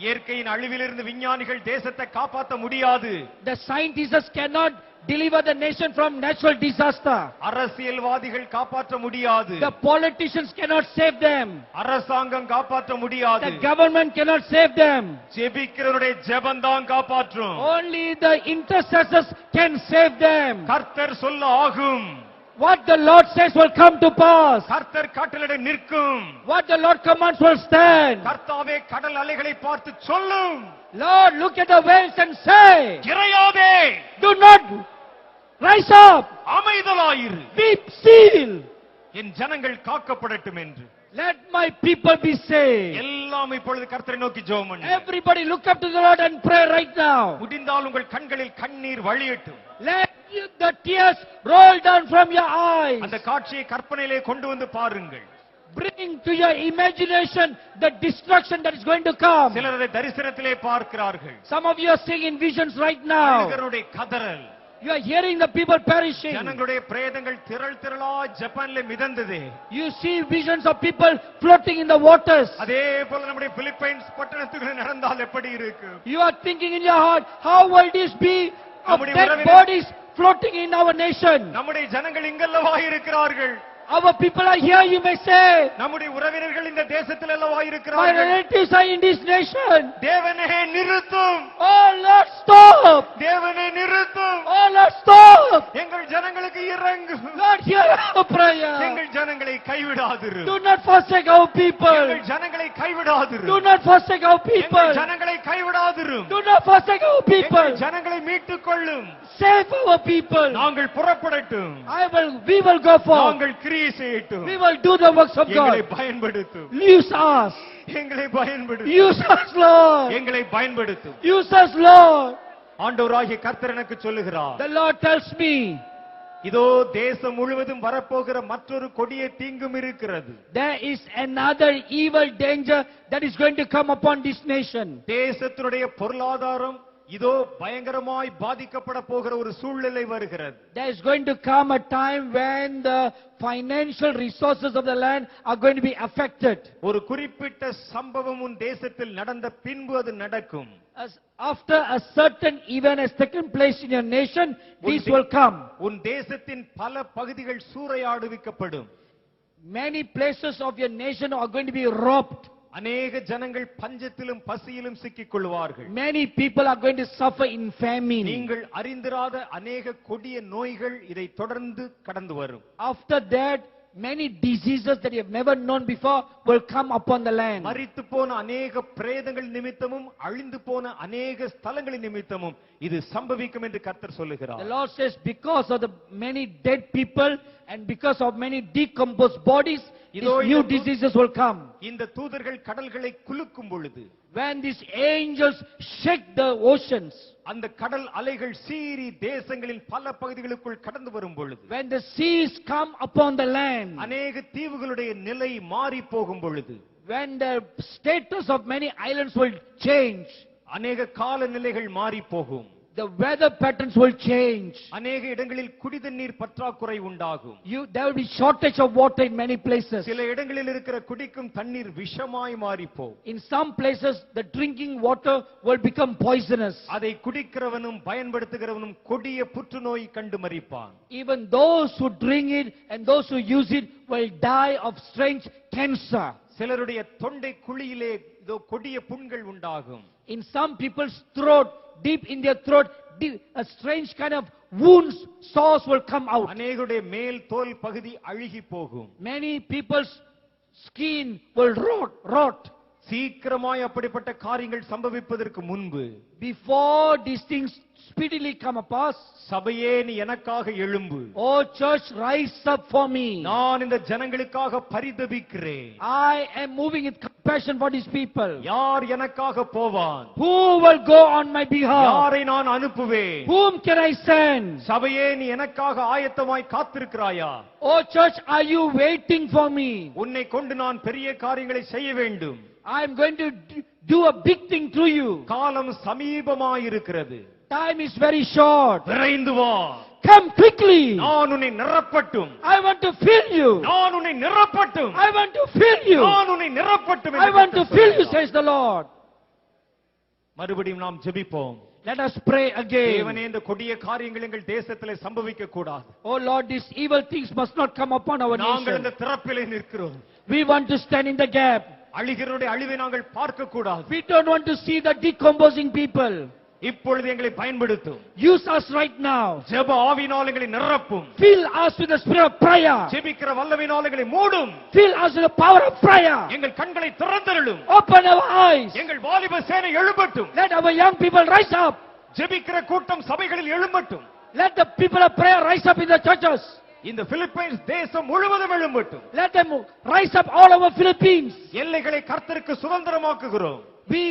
இயற்கையின் அழிவிலிருந்து விஞ்ஞானிகள் தேசத்தை காப்பாற்ற முடியாது. The scientists cannot deliver the nation from natural disaster. அரசியல்வாதிகள் காப்பாற்ற முடியாது. The politicians cannot save them. அரசாங்கம் காப்பாற்ற முடியாது. The government cannot save them. ஜெபிக்கிறவருடைய ஜெபம் தான் காப்பாற்றும். Only the intercessors can save them. கர்த்தர் சொல்ல ஆகும். What the Lord says will come to pass. கர்த்தர் கட்டளையிட நிற்கும். What the Lord commands will stand. கர்த்தாவே கடல் அலைகளை பார்த்து சொல்லும். Lord, look at the waves and say, இறையாதே, do not rise up, அமைதலாயிரு, be still, என் ஜனங்கள் காக்கப்படட்டும் என்று. let my people be saved. எல்லாம் இப்பொழுது கர்த்தரை நோக்கி ஜெபம் பண்ணுங்க. Everybody look up to the Lord and pray right now. முடிந்தால் உங்கள் கண்களில் கண்ணீர் வழியட்டும். Let the tears roll down from your eyes. அந்த காட்சியை கற்பனையிலே கொண்டு வந்து பாருங்கள். Bring to your imagination the destruction that is going to come. சிலர் அதை தரிசனத்திலே பார்க்கிறார்கள். Some of you are seeing in visions right now. மனிதருடைய கதறல். You are hearing the people perishing. ஜனங்களுடைய பிரேதங்கள் திரள் திரளா ஜப்பான்ல மிதந்தது. You see visions of people floating in the waters. அதே போல நம்முடைய பிலிப்பைன்ஸ் பட்டணத்துக்கு நடந்தால் எப்படி இருக்கும்? You are thinking in your heart, how will this be of நம்முடைய dead bodies floating in our nation? நம்முடைய ஜனங்கள் இங்கல்லவா இருக்கிறார்கள். Our people are here, you may say. நம்முடைய உறவினர்கள் இந்த தேசத்தில் அல்லவா My இருக்கிறார்கள். relatives are in this nation. தேவனே நிறுத்தும். Oh Lord, stop. தேவனே நிறுத்தும். Oh Lord, stop. எங்கள் ஜனங்களுக்கு இறங்கும். Lord, hear our prayer. எங்கள் ஜனங்களை கைவிடாதிரு. Do not forsake our people. எங்கள் ஜனங்களை கைவிடாதிரு. Do not forsake our people. எங்கள் ஜனங்களை கைவிடாதிரு. Do not forsake our people. எங்கள் ஜனங்களை மீட்டுக் கொள்ளும். Save our people. நாங்கள் புறப்படட்டும். We will go forth. நாங்கள் கிரியை செய்யட்டும். We will do the works of எங்களை God. பயன்படுத்தும். Use us. எங்களை பயன்படுத்தும். Use us, Lord. எங்களை பயன்படுத்தும். Use us, Lord. ஆண்டவராகிய கர்த்தர் எனக்கு சொல்லுகிறார். The Lord tells me, இதோ தேசம் முழுவதும் வரப்போகிற மற்றொரு கொடிய தீங்கும் இருக்கிறது. there is another evil danger that is going to come upon this nation. தேசத்தினுடைய பொருளாதாரம் இதோ பயங்கரமாய் பாதிக்கப்பட போகிற ஒரு சூழ்நிலை வருகிறது. There is going to come a time when the financial resources of the land are going to be affected. ஒரு குறிப்பிட்ட சம்பவம் உன் தேசத்தில் நடந்த பின்பு அது நடக்கும். After a certain event has taken place in your nation, this will come. உன் தேசத்தின் பல பகுதிகள் சூறையாடுவிக்கப்படும். Many places of your nation are going to be robbed. அநேக ஜனங்கள் பஞ்சத்திலும் பசியிலும் சிக்கிக் கொள்வார்கள். Many people are going to suffer in famine. நீங்கள் அறிந்திராத அநேக கொடிய நோய்கள் இதை தொடர்ந்து கடந்து வரும். After that, many diseases that you have never known before will come upon the land. மரித்து போன அநேக பிரேதங்கள் நிமித்தமும் அழிந்து போன அநேக ஸ்தலங்களின் நிமித்தமும் இது சம்பவிக்கும் என்று கர்த்தர் சொல்லுகிறார். The Lord says, because of the many dead people and because of many decomposed bodies, new diseases will come. இந்த தூதர்கள் கடல்களை குலுக்கும் பொழுது, when these angels shake the oceans, அந்த கடல் அலைகள் சீறி தேசங்களின் பல பகுதிகளுக்குள் கடந்து வரும் பொழுது, when the seas come upon the land, அநேக தீவுகளுடைய நிலை மாறி போகும் பொழுது, when the status of many islands will change, அநேக காலநிலைகள் மாறி போகும், the weather patterns will change, அநேக இடங்களில் குடிதண்ணீர் பற்றாக்குறை உண்டாகும், there will be shortage of water in many places. சில இடங்களில் இருக்கிற குடிக்கும் தண்ணீர் விஷமாய் மாறி போகும். In some places the drinking water will become poisonous. அதை குடிக்கிறவனும் பயன்படுத்துகிறவனும் கொடிய புற்றுநோய் கண்டு மரிப்பான். Even those who drink it and those who use it will die of strange cancer. சிலருடைய தொண்டை குழியிலே இதோ கொடிய புண்கள் உண்டாகும். In some people's throat, deep in their throat, a strange kind of wounds, sores will come out. அநேகருடைய மேல் தோல் பகுதி அழுகி போகும். Many people's skin will rot. சீக்கிரமாய் அப்படிப்பட்ட காரியங்கள் சம்பவிப்பதற்கு முன்பு, before these things speedily come upon, சபையே நீ எனக்காக எழும்பு. Oh church, rise up for me. நான் இந்த ஜனங்களுக்காக பரிதபிக்கிறேன். I am moving with compassion for these people. யார் எனக்காக போவான்? Who will go on my behalf? யாரை நான் அனுப்புவேன்? Whom can I send? சபையே நீ எனக்காக ஆயத்தமாய் காத்திருக்கிறாயா? Oh church, are you waiting for me? உன்னை கொண்டு நான் பெரிய காரியங்களை செய்ய வேண்டும். I am going to do a big thing through you. காலம் சமீபமாயிருக்கிறது. Time is very short. விரைந்து வா. Come quickly. நான் உன்னை நிரப்பட்டும். I want to fill you. நான் உன்னை நிரப்பட்டும். I want to fill you. நான் உன்னை நிரப்பட்டும். I want to fill you, says the Lord. மறுபடியும் நாம் ஜெபிப்போம். Let us pray again. தேவனே, இந்த கொடிய காரியங்கள் எங்கள் தேசத்திலே சம்பவிக்க கூடாது. Oh Lord, these evil things must not come upon our நாங்கள் nation. இந்த திறப்பிலே நிற்கிறோம். We want to stand in the gap. அழிகிறவருடைய அழிவை நாங்கள் பார்க்க கூடாது. We don't want to see the decomposing people. இப்பொழுது எங்களை பயன்படுத்தும். Use us right now. ஜெப ஆவியினால் எங்களை நிரப்பும். Fill us with the spirit of prayer. ஜெபிக்கிற வல்லமையினால் எங்களை மூடும். Fill us with the power of prayer. எங்கள் கண்களை திறந்தருளும். Open our eyes. எங்கள் வாலிப சேனை எழும்பட்டும். Let our young people rise up. ஜெபிக்கிற கூட்டம் சபைகளில் எழும்பட்டும். Let the people of prayer rise up in the churches. இந்த பிலிப்பைன்ஸ் தேசம் முழுவதும் எழும்பட்டும். Let them rise up all over Philippines. எல்லைகளை கர்த்தருக்கு சுதந்திரமாக்குகிறோம். We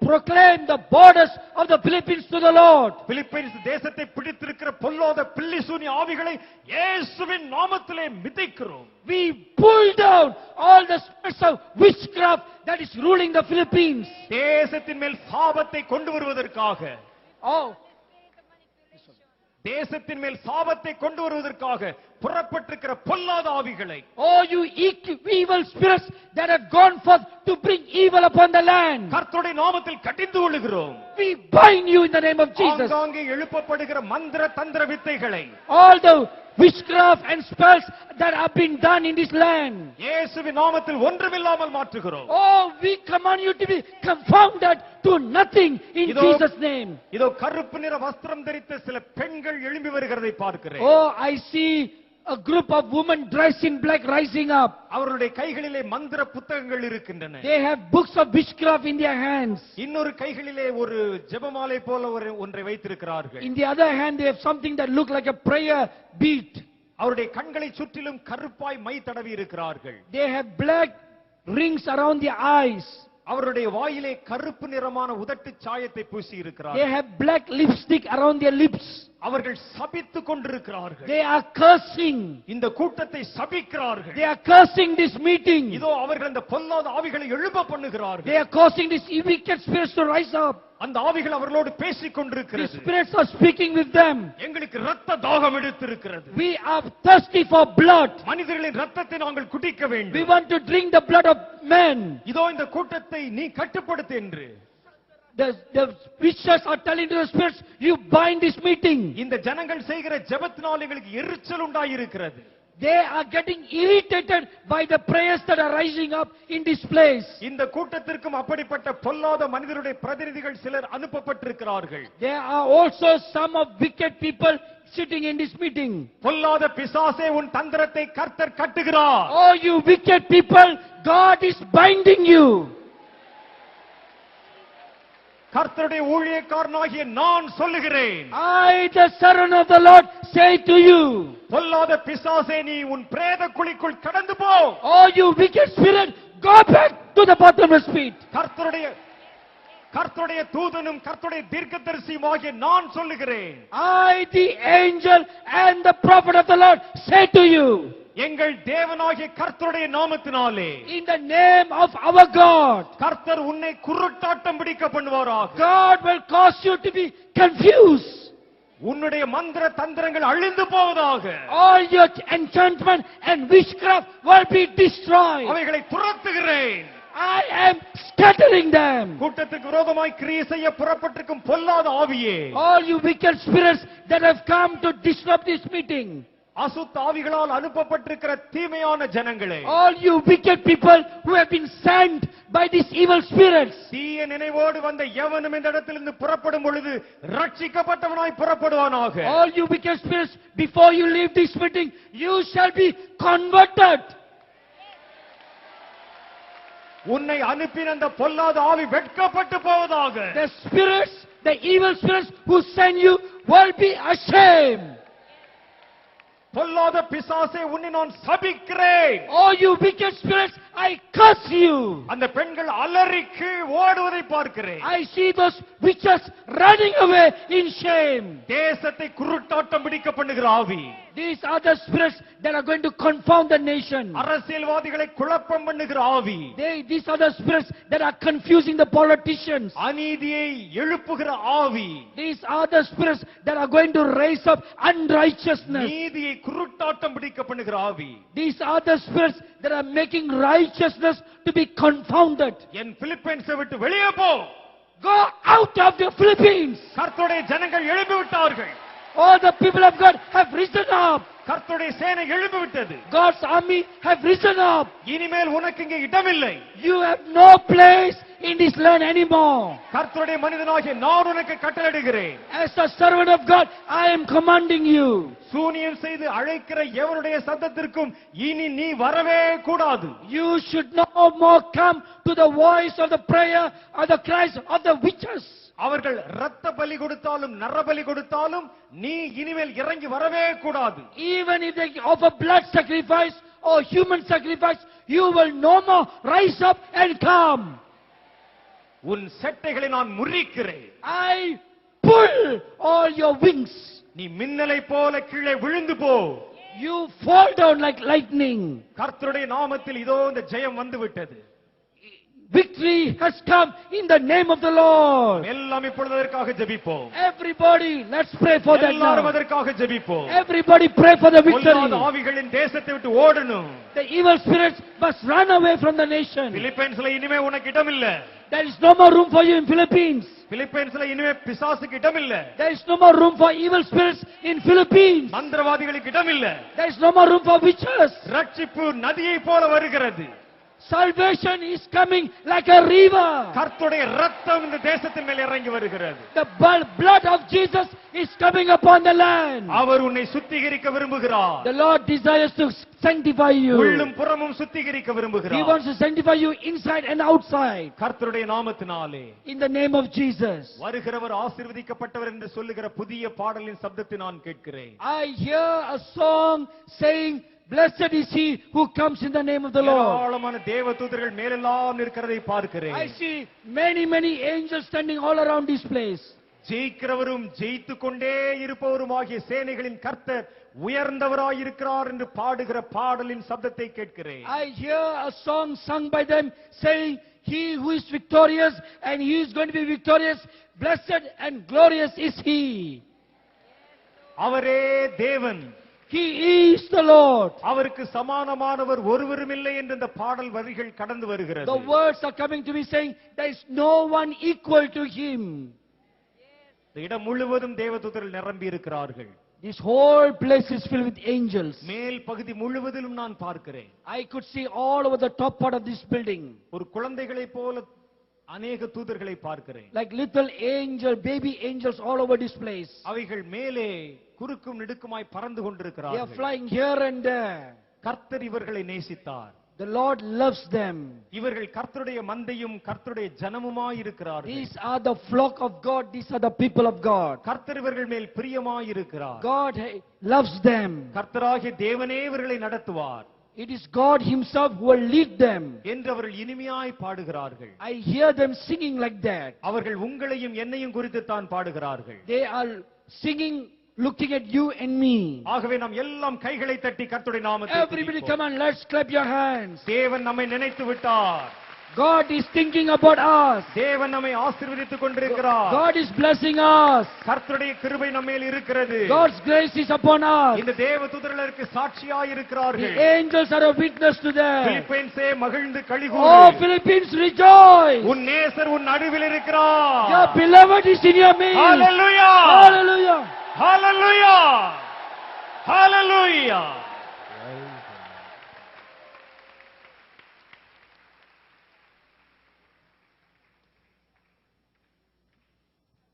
proclaim the borders of the Philippines to the Lord. Philippines தேசத்தை பிடித்திருக்கிற பொல்லாத பில்லிசூனி ஆவிகளை இயேசுவின் நாமத்திலே மிதிக்கிறோம். We pull down all the spirits of witchcraft that is ruling the Philippines. தேசத்தின் மேல் சாபத்தை கொண்டு வருவதற்காக, Oh, தேசத்தின் மேல் சாபத்தை கொண்டு வருவதற்காக புறப்பட்டிருக்கிற பொல்லாத ஆவிகளை, oh, you evil spirits that have gone forth to bring evil upon the land. கர்த்தருடைய நாமத்தில் கடிந்து கொள்ளுகிறோம். We bind you in the name of Jesus. ஆங்காங்கே எழுப்பப்படுகிற மந்திர தந்திர வித்தைகளை, All the witchcraft and spells that have been done in this land. இயேசுவின் நாமத்தில் ஒன்றுமில்லாமல் மாற்றுகிறோம். Oh, we command you to be confounded to nothing in இதோ- Jesus' name. இதோ கருப்பு நிற வஸ்திரம் தரித்த சில பெண்கள் எழும்பி வருகிறதை பார்க்கிறேன். Oh, I see a group of women dressed in black rising up. அவர்களுடைய கைகளிலே மந்திர புத்தகங்கள் இருக்கின்றன. They have books of witchcraft in their hands. இன்னொரு கைகளிலே ஒரு ஜெபமாலை போல ஒன்றை வைத்திருக்கிறார்கள். In the other hand, they have something that look like a prayer bead. அவருடைய கண்களை சுற்றிலும் கருப்பாய் மை தடவி இருக்கிறார்கள். They have black rings around their eyes. அவருடைய வாயிலே கருப்பு நிறமான உதட்டு சாயத்தை பூசி They இருக்கிறார்கள். have black lipstick around their lips. அவர்கள் சபித்துக் கொண்டிருக்கிறார்கள். They are cursing. இந்த கூட்டத்தை சபிக்கிறார்கள். They are cursing this meeting. இதோ அவர்கள் அந்த பொல்லாத ஆவிகளை எழும்ப They பண்ணுகிறார்கள். are causing these wicked spirits to rise up. அந்த ஆவிகள் அவர்களோடு பேசிக் These கொண்டிருக்கிறது. spirits are speaking with them. எங்களுக்கு இரத்த தாகம் எடுத்திருக்கிறது. We are thirsty for blood. மனிதர்களின் ரத்தத்தை நாங்கள் குடிக்க We வேண்டும். want to drink the blood of men. இதோ இந்த கூட்டத்தை நீ கட்டுப்படுத்து என்று The witches are telling to the spirits, you bind this meeting. இந்த ஜனங்கள் செய்கிற ஜெபத்தினால் எங்களுக்கு எரிச்சல் உண்டாயிருக்கிறது. They are getting irritated by the prayers that are rising up in this place. இந்த கூட்டத்திற்கும் அப்படிப்பட்ட பொல்லாத மனிதருடைய பிரதிநிதிகள் சிலர் அனுப்பப்பட்டிருக்கிறார்கள். There are also some of wicked people sitting in this meeting. பொல்லாத பிசாசே, உன் தந்திரத்தை கர்த்தர் கட்டுகிறார். Oh, you wicked people, God is binding you. கர்த்தருடைய ஊழியக்காரனாகிய நான் சொல்லுகிறேன். I, the servant of the Lord, say to you. பொல்லாத பிசாசே, நீ உன் பிரேத குழிக்குள் கடந்து போ. Oh, you wicked spirit, go back to the bottomless pit. கர்த்தருடைய தூதனும் கர்த்தருடைய தீர்க்கதரிசியுமாகிய நான் சொல்லுகிறேன். I, the angel and the prophet of the Lord, say to you. எங்கள் தேவனாகிய கர்த்தருடைய நாமத்தினாலே, In the name of our God, கர்த்தர் உன்னை குருட்டாட்டம் பிடிக்க பண்ணுவாராக. God will cause you to be confused. உன்னுடைய மந்திர தந்திரங்கள் அழிந்து போவதாக. All your enchantment and witchcraft will be destroyed. அவைகளை துரத்துகிறேன். I am scattering them. கூட்டத்துக்கு விரோதமாய் கிரியை செய்ய புறப்பட்டிருக்கும் பொல்லாத ஆவியே, All you wicked spirits that have come to disrupt this meeting. அசுத்த ஆவிகளால் அனுப்பப்பட்டிருக்கிற தீமையான ஜனங்களே, All you wicked people who have been sent by these evil spirits. தீய நினைவோடு வந்த எவனும் இந்த இடத்திலிருந்து புறப்படும் பொழுது ரட்சிக்கப்பட்டவனாய் புறப்படுவானாக. All you wicked spirits, before you leave this meeting, you shall be converted. உன்னை அனுப்பின அந்த பொல்லாத ஆவி வெட்கப்பட்டு போவதாக. The spirits, the evil spirits who send you will be ashamed. பொல்லாத பிசாசே, உன்னை நான் சபிக்கிறேன். Oh, you wicked spirits, I curse you. அந்த பெண்கள் அலறி கீழ் ஓடுவதை பார்க்கிறேன். I see those witches running away in shame. தேசத்தை குருட்டாட்டம் பிடிக்க பண்ணுகிற ஆவி, These are the spirits that are going to confound the nation. அரசியல்வாதிகளை குழப்பம் பண்ணுகிற ஆவி, These are the spirits that are confusing the politicians. அநீதியை எழுப்புகிற ஆவி, These are the spirits that are going to raise up unrighteousness. நீதியை குருட்டாட்டம் பிடிக்க பண்ணுகிற ஆவி. These are the spirits that are making righteousness to be confounded. என் பிலிப்பைன்ஸை விட்டு வெளியே போ. Go out of the Philippines. கர்த்தருடைய ஜனங்கள் எழும்பி விட்டார்கள். All the people of God have risen up. கர்த்தருடைய சேனை எழும்பி விட்டது. God's army have risen up. இனிமேல் உனக்கு இங்கே இடமில்லை. You have no place in this land anymore. கர்த்தருடைய மனிதனாகிய நான் உனக்கு கட்டளையிடுகிறேன். As a servant of God, I am commanding you. சூனியம் செய்து அழைக்கிற எவனுடைய சத்தத்திற்கும் இனி நீ வரவே கூடாது. You should no more come to the voice of the prayer or the cries of the witches. அவர்கள் இரத்த பலி கொடுத்தாலும் நரபலி கொடுத்தாலும் நீ இனிமேல் இறங்கி வரவே கூடாது. Even if they offer blood sacrifice or human sacrifice, you will no more rise up and come. உன் செட்டைகளை நான் முறிக்கிறேன். I pull all your wings. நீ மின்னலை போல கீழே விழுந்து போ. You fall down like lightning. கர்த்தருடைய நாமத்தில் இதோ இந்த ஜெயம் வந்து விட்டது. Victory has come in the name of the Lord. எல்லாம் இப்பொழுது அதற்காக ஜெபிப்போம். Everybody, let's pray for that எல்லாரும் now. அதற்காக ஜெபிப்போம். Everybody pray for the victory. பொல்லாத ஆவிகளின் தேசத்தை விட்டு ஓடணும். The evil spirits must run away from the nation. பிலிப்பைன்ஸ்ல இனிமே உனக்கு இடம் இல்ல. There is no more room for you in Philippines. பிலிப்பைன்ஸ்ல இனிமே பிசாசுக்கு இடம் இல்ல. There is no more room for evil spirits in Philippines. மந்திரவாதிகளுக்கு இடம் இல்ல. There is no more room for witches. ரட்சிப்பு நதியை போல வருகிறது. Salvation is coming like a river. கர்த்தருடைய இரத்தம் இந்த தேசத்தின் மேல் இறங்கி வருகிறது. The blood of Jesus is coming upon the land. அவர் உன்னை சுத்திகரிக்க விரும்புகிறார். The Lord desires to sanctify you. உள்ளும் புறமும் சுத்திகரிக்க He விரும்புகிறார். wants to sanctify you inside and outside. கர்த்தருடைய நாமத்தினாலே In the name of Jesus. வருகிறவர் ஆசீர்வதிக்கப்பட்டவர் என்று சொல்லுகிற புதிய பாடலின் சப்தத்தை நான் கேட்கிறேன். I hear a song saying, blessed is he who comes in the name of the Lord. ஏராளமான தேவதூதர்கள் மேலெல்லாம் இருக்கிறதை பார்க்கிறேன். I see many angels standing all around this place. ஜெயிக்கிறவரும் ஜெயித்துக் கொண்டே இருப்பவருமாகிய சேனைகளின் கர்த்தர் உயர்ந்தவராயிருக்கிறார் என்று பாடுகிற பாடலின் சப்தத்தை கேட்கிறேன். I hear a song sung by them saying, he who is victorious and he is going to be victorious, blessed and glorious is he. அவரே தேவன். He is the Lord. அவருக்கு சமானமானவர் ஒருவரும் இல்லை என்று இந்த பாடல் வரிகள் கடந்து வருகிறது. The words are coming to me saying, there is no one equal to him. இந்த இடம் முழுவதும் தேவதூதர்கள் நிரம்பி இருக்கிறார்கள். This whole place is filled with angels. மேல் பகுதி முழுவதிலும் நான் பார்க்கிறேன். I could see all over the top part of this building. ஒரு குழந்தைகளைப் போல அநேக தூதர்களை பார்க்கிறேன். Like little baby angels all over this place. அவைகள் மேலே குறுக்கும் நெடுக்குமாய் பறந்து They are கொண்டிருக்கிறார்கள். flying here and there. கர்த்தர் இவர்களை நேசித்தார். The Lord loves them. இவர்கள் கர்த்தருடைய மந்தையும் கர்த்தருடைய ஜனமுமாய் இருக்கிறார்கள். These are the flock of God. These are the people of God. கர்த்தர் இவர்கள் மேல் பிரியமாய் இருக்கிறார். God loves them. கர்த்தராகிய தேவனே இவர்களை நடத்துவார் It is God himself who will lead them. என்று அவர்கள் இனிமையாய் பாடுகிறார்கள். I hear them singing like that. அவர்கள் உங்களையும் என்னையும் குறித்து தான் பாடுகிறார்கள். They are singing looking at you and me. ஆகவே நாம் எல்லாம் கைகளை தட்டி கர்த்தருடைய நாமத்தை Everybody துதிப்போம். come on, let's clap your hands. தேவன் நம்மை நினைத்து விட்டார். God is thinking about us. தேவன் நம்மை ஆசீர்வதித்துக் கொண்டிருக்கிறார். God is blessing us. கர்த்தருடைய கிருபை நம்மேல் இருக்கிறது. God's grace is upon us. இந்த தேவதூதர்களுக்கு சாட்சியாய் The இருக்கிறார்கள். angels are a witness to them. பிலிப்பைன்ஸே மகிழ்ந்து Oh, களிகூரு. Philippines, rejoice. உன் நேசர் உன் நடுவில் இருக்கிறார். Your beloved is in your midst. Hallelujah. Hallelujah. ஹalleluya. ஹalleluya.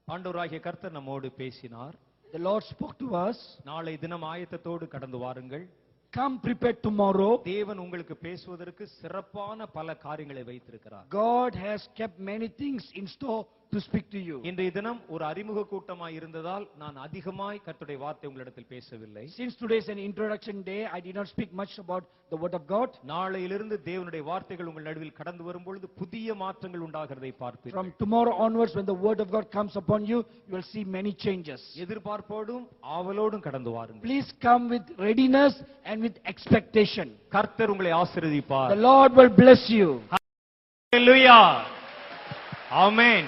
ஆண்டவராகிய கர்த்தர் நம்மோடு பேசினார். The Lord spoke to us. நாளை தினம் ஆயத்தத்தோடு கடந்து வாருங்கள். Come prepared tomorrow. தேவன் உங்களுக்கு பேசுவதற்கு சிறப்பான பல காரியங்களை வைத்திருக்கிறார். God has kept many things in store to speak to you. இன்றைய தினம் ஒரு அறிமுக கூட்டமாய் இருந்ததால் நான் அதிகமாய் கர்த்தருடைய வார்த்தை உங்களிடத்தில் பேசவில்லை. Since today is an introduction day, I did not speak much about the word of God. நாளையிலிருந்து தேவனுடைய வார்த்தைகள் உங்கள் நடுவில் கடந்து வரும்பொழுது புதிய மாற்றங்கள் உண்டாகிறதை பார்ப்பீர்கள். From tomorrow onwards, when the word of God comes upon you, you will see many changes. எதிர்பார்ப்போடும் ஆவலோடும் கடந்து வாருங்கள். Please come with readiness and with expectation. கர்த்தர் உங்களை ஆசீர்வதிப்பார். The Lord will bless you. Hallelujah. Amen.